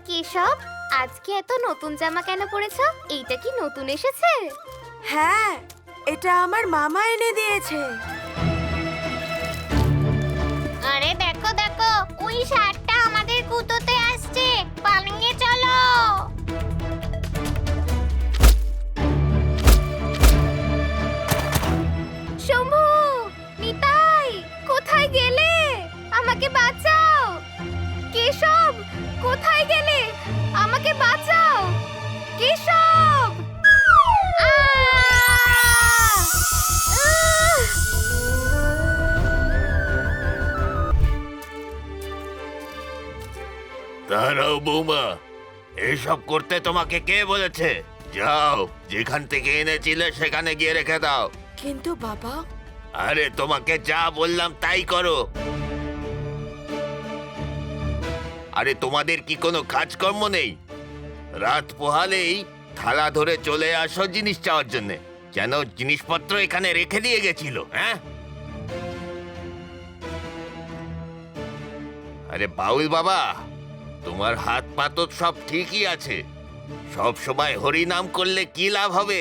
কেশব, আজকে এত নতুন জামা কেন পরেছো? এইটা কি নতুন এসেছে? হ্যাঁ, এটা আমার মামা এনে দিয়েছে। আরে দেখো দেখো, ওই ষাঁড়টা আমাদের কুতোতে আসছে, পালিয়ে চলো। শম্ভু, নিতাই, কোথায় গেলে? আমাকে বাঁচাও। কেশব, কোথায় গেলে? আমাকে বাঁচাও। কেশব! দাঁড়াও বৌমা, এসব করতে তোমাকে কে বলেছে? যাও, যেখান থেকে এনেছিলে সেখানে গিয়ে রেখে দাও। কিন্তু বাবা, আরে তোমাকে যা বললাম তাই করো। আরে তোমাদের কি কোনো কাজকর্ম নেই? রাত পোহালেই থালা ধরে চলে আসো জিনিস চাওয়ার জন্য, যেন জিনিসপত্র এখানে রেখে দিয়ে গেছিল। হ্যাঁ, আরে বাউল বাবা, তোমার হাত পা তো সব ঠিকই আছে, সব সময় হরি নাম করলে কি লাভ হবে?